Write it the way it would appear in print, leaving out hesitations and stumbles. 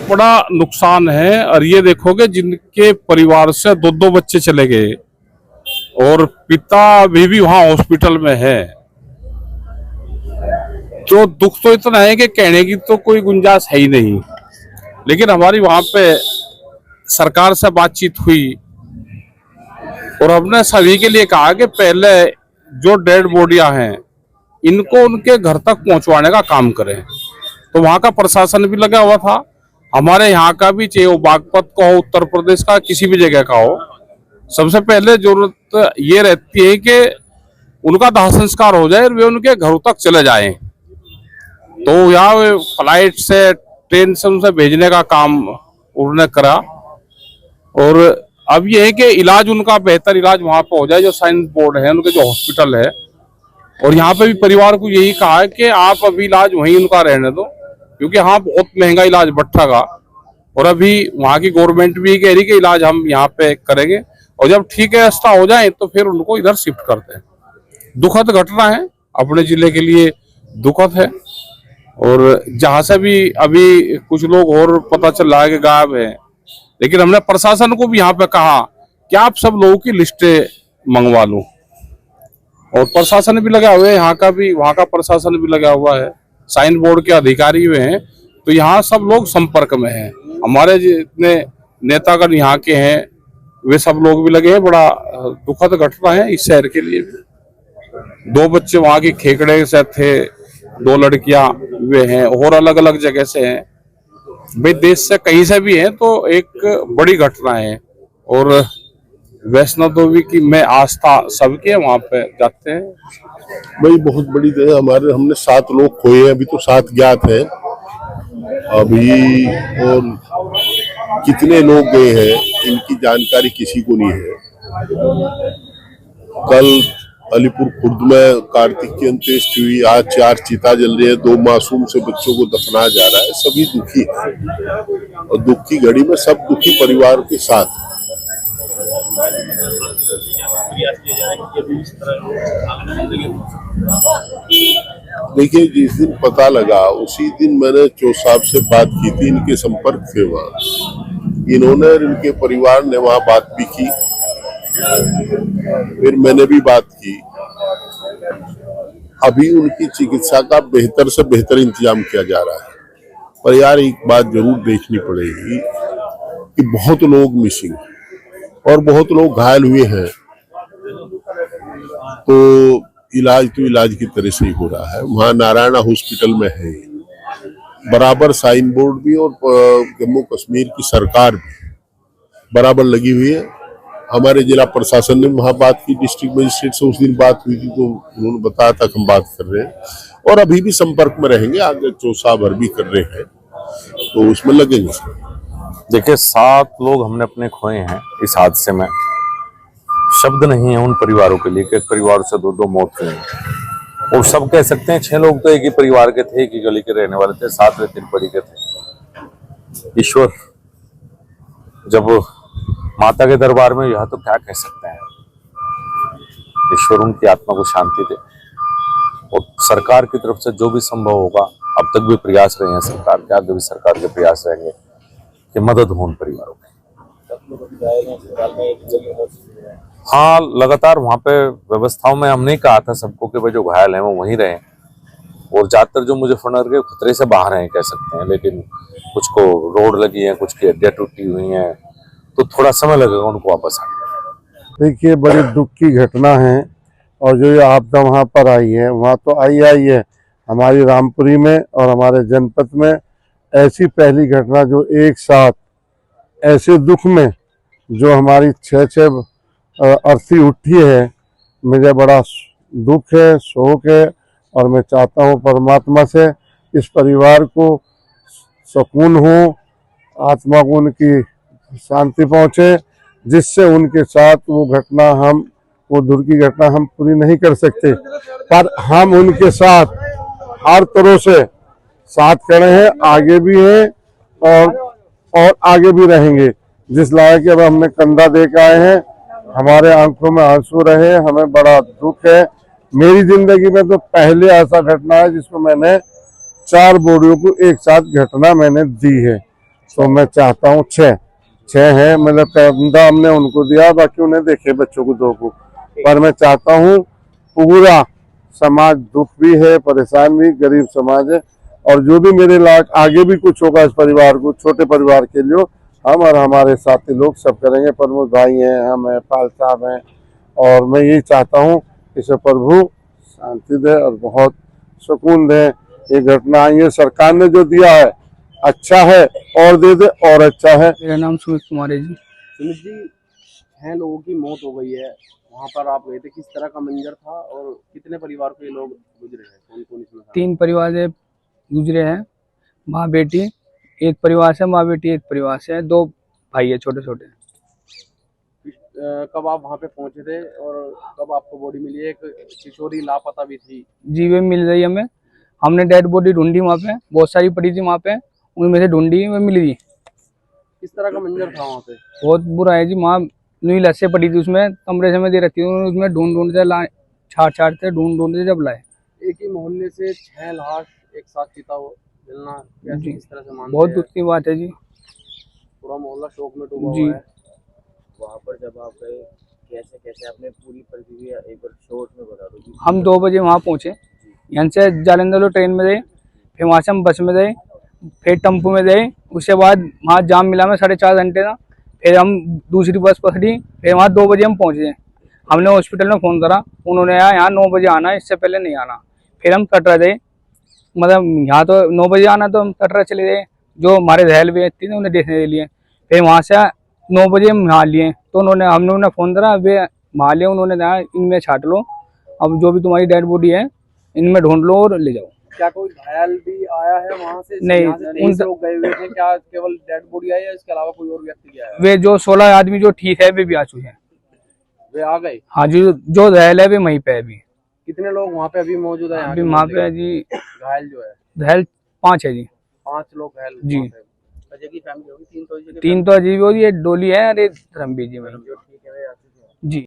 बड़ा नुकसान है। और ये देखोगे जिनके परिवार से दो दो बच्चे चले गए और पिता भी वहां हॉस्पिटल में है, तो दुख तो इतना है कि कहने की तो कोई गुंजाइश है ही नहीं। लेकिन हमारी वहां पे सरकार से बातचीत हुई और हमने सभी के लिए कहा कि पहले जो डेड बॉडियां हैं इनको उनके घर तक पहुंचवाने का काम करें। तो वहां का प्रशासन भी लगा हुआ था, हमारे यहाँ का भी, चाहे वो बागपत का हो, उत्तर प्रदेश का, किसी भी जगह का हो। सबसे पहले जरूरत ये रहती है कि उनका दाह संस्कार हो जाए और वे उनके घरों तक चले जाएं। तो यहाँ फ्लाइट से, ट्रेन से उनसे भेजने का काम उन्होंने करा। और अब ये है कि इलाज उनका, बेहतर इलाज वहां पर हो जाए। जो साइंस बोर्ड है, उनके जो हॉस्पिटल है, और यहाँ पे भी परिवार को यही कहा है कि आप अभी इलाज वहीं उनका रहने दो, क्योंकि हाँ बहुत महंगा इलाज भट्टा का। और अभी वहाँ की गवर्नमेंट भी कह रही कि इलाज हम यहाँ पे करेंगे, और जब ठीक व्यवस्था हो जाए तो फिर उनको इधर शिफ्ट करते हैं। दुखद घटना है, अपने जिले के लिए दुखद है। और जहां से भी अभी कुछ लोग और पता चल रहा है कि गायब है, लेकिन हमने प्रशासन को भी यहाँ पे कहा कि आप सब लोगों की लिस्टें मंगवा लो। और प्रशासन भी लगा हुआ है, यहाँ का भी, वहाँ का प्रशासन भी लगा हुआ है, साइन बोर्ड के अधिकारी हुए हैं। तो यहाँ सब लोग संपर्क में हैं। हमारे जितने नेतागण यहाँ के हैं वे सब लोग भी लगे हैं। बड़ा दुखद घटना है इस शहर के लिए भी। 2 बच्चे वहाँ की खेकड़े से थे, 2 लड़कियां वे हैं, और अलग अलग जगह से हैं, भाई देश से कहीं से भी हैं। तो एक बड़ी घटना है। और वैष्णो देवी की में आस्था सबके वहाँ पे जाते हैं। भाई बहुत बड़ी जगह हमारे, हमने 7 लोग खोए हैं, अभी तो 7 ज्ञात हैं अभी, और कितने लोग गए हैं इनकी जानकारी किसी को नहीं है। कल अलीपुर खुर्द में कार्तिक की अंत्येष्टि हुई, आज 4 चिता जल रही है, 2 मासूम से बच्चों को दफनाया जा रहा है। सभी दुखी है और दुख की घड़ी में सब दुखी परिवार के साथ। देखिए, जिस दिन पता लगा उसी दिन मैंने चो साहब से बात की थी, इनके संपर्क थे वहाँ, इन्होंने और इनके परिवार ने वहाँ बात भी की, फिर मैंने भी बात की। अभी उनकी चिकित्सा का बेहतर से बेहतर इंतजाम किया जा रहा है। पर यार एक बात जरूर देखनी पड़ेगी कि बहुत लोग मिसिंग और बहुत लोग घायल हुए हैं, तो इलाज तो इलाज की तरह से ही हो रहा है। वहाँ नारायणा हॉस्पिटल में है बराबर साइन बोर्ड भी, और जम्मू कश्मीर की सरकार भी बराबर लगी हुई है। हमारे जिला प्रशासन ने वहाँ बात की, डिस्ट्रिक्ट मजिस्ट्रेट से उस दिन बात हुई थी, तो उन्होंने बताया था कि हम बात कर रहे हैं और अभी भी संपर्क में रहेंगे। आगे चौसा भर भी कर रहे हैं तो उसमें लगेंगे। देखिए, 7 लोग हमने अपने खोए हैं इस हादसे में। शब्द नहीं है उन परिवारों के लिए कि एक परिवार से 2-2 मौत हुई है। और सब कह सकते हैं 6 लोग तो एक ही परिवार के थे, एक ही गली के रहने वाले थे, 7 वे तिरपड़ी के थे। ईश्वर जब माता के दरबार में, यह तो क्या कह सकते हैं, ईश्वर उनकी आत्मा को शांति दे। और सरकार की तरफ से जो भी संभव होगा, अब तक भी प्रयास रहे हैं सरकार के, आगे भी सरकार के प्रयास रहेंगे कि मदद हो उन परिवारों की। हाँ, लगातार वहाँ पे व्यवस्थाओं में हमने कहा था सबको कि भाई जो घायल हैं वो वहीं रहें, और ज्यादातर जो मुजफ्फरनगर के खतरे से बाहर हैं कह सकते हैं, लेकिन कुछ को रोड लगी है, कुछ की हड्डियां टूटी हुई हैं, तो थोड़ा समय लगेगा उनको वापस आने। देखिए, बड़ी दुख की घटना है। और जो ये आपदा वहाँ पर आई है, वहाँ तो आई है हमारी रामपुरी में और हमारे जनपद में ऐसी पहली घटना जो एक साथ ऐसे दुख में जो हमारी 6 अर्थी उठी है, मुझे बड़ा दुख है, शोक है, और मैं चाहता हूँ परमात्मा से इस परिवार को सुकून हो, आत्मा को उनकी शांति पहुँचे, जिससे उनके साथ वो दूर की घटना हम पूरी नहीं कर सकते, पर हम उनके साथ हर तरह से साथ खड़े हैं, आगे भी हैं और आगे भी रहेंगे। जिस लायक अब हमने कंधा दे के आए हैं, हमारे आंखों में आंसू रहे, हमें बड़ा दुख है। मेरी जिंदगी में तो पहले ऐसा घटना है जिसमें मैंने 4 बॉडियों को एक साथ घटना मैंने दी है। तो मैं चाहता हूँ 6 है, मतलब कंधा हमने उनको दिया, बाकी उन्हें देखे बच्चों को 2 को। पर मैं चाहता हूँ पूरा समाज दुख भी है, परेशान भी, गरीब समाज है, और जो भी मेरे लायक आगे भी कुछ होगा इस परिवार को, छोटे परिवार के लिए, हम और हमारे साथी लोग सब करेंगे। प्रमोद भाई हैं, हम हैं, पाल साहब हैं, और मैं यही चाहता हूँ इसे प्रभु शांति दे और बहुत सुकून दे। ये घटना आई है, सरकार ने जो दिया है अच्छा है, और दे दे और अच्छा है। मेरा नाम सुमित कुमार है जी। सुमित जी, 6 लोगों की मौत हो गई है, वहाँ पर आप गए थे, किस तरह का मंजर था और कितने परिवार के लोग गुजरे हैं, कौन कौन इसमें था? 3 परिवार से गुजरे हैं, माँ बेटी, एक परिवार से माँ बेटी, एक परिवार से 2 भाई है छोटे छोटे। कब आप वहाँ पे पहुँचे थे और कब आपको बॉडी मिली? एक किशोरी लापता भी थी। जी वे मिल रही हमें, हमने डेड बॉडी ढूंढी, वहाँ पे बहुत सारी पड़ी थी, वहाँ पे उनमें से ढूंढी, वे मिल गई। किस तरह का मंजर था वहाँ पे? बहुत बुरा है जी, वहाँ नुई लस्से पड़ी थी, उसमें कमरे से में दे रखी थी, उसमें ढूंढते लाए, छाट ढूंढते जब लाए। एक ही मोहल्ले से 6 लाश एक साथ चिता मिलना, कैसे किस तरह से मानते बहुत हैं? दुख की बात है जी। पूरा मोहल्ला शोक में डूबा जी। हुआ है। वहाँ पर जब आप गए, कैसे कैसे आपने पूरी प्रतिक्रिया एक बार शॉर्ट में बता दो जी। हम 2 बजे वहाँ पहुँचे, यहाँ से जालंधर ट्रेन में गए, फिर वहाँ से हम बस में गए, फिर टेम्पो में गए, उसके बाद वहाँ जाम मिला में 4.5 घंटे का, फिर हम दूसरी बस पकड़ी, फिर वहाँ 2 बजे हम पहुँचे। हमने हॉस्पिटल में फ़ोन करा, उन्होंने यहाँ 9 बजे आना है, इससे पहले नहीं आना। फिर हम कटरा गए, मतलब यहाँ तो 9 बजे आना, तो हम कटरा चले गए, जो हमारे रहल व्यक्ति थे उन्हें देखने के लिए। फिर वहाँ से 9 बजे हम नहा लिए, तो हमने उन्हें फ़ोन करा, वे नहा लिए, उन्होंने कहा इनमें छाट लो, अब जो भी तुम्हारी डेड बॉडी है इनमें ढूंढ लो और ले जाओ। क्या कोई घायल भी आया है वहाँ से? नहीं, यहाँ से 23 लोग गए हुए थे, क्या केवल डेड बॉडी आई है, इसके अलावा कोई और व्यक्ति भी आया है? वे जो 16 आदमी जो ठीक है वे भी आ चुके हैं। वे आ गए? हाँ जी, जो रहल है वे वहीं पे है अभी। कितने लोग वहाँ पे अभी मौजूद है? अभी वहाँ पे है जी, घायल जो है रहल 5 है जी। 5 लोग घायल जी। वहाँ पे। अजय की फैमिली होगी 3 तो? 3 तो अजीब होगी, एक डोली है और एक धर्मबीर जी में।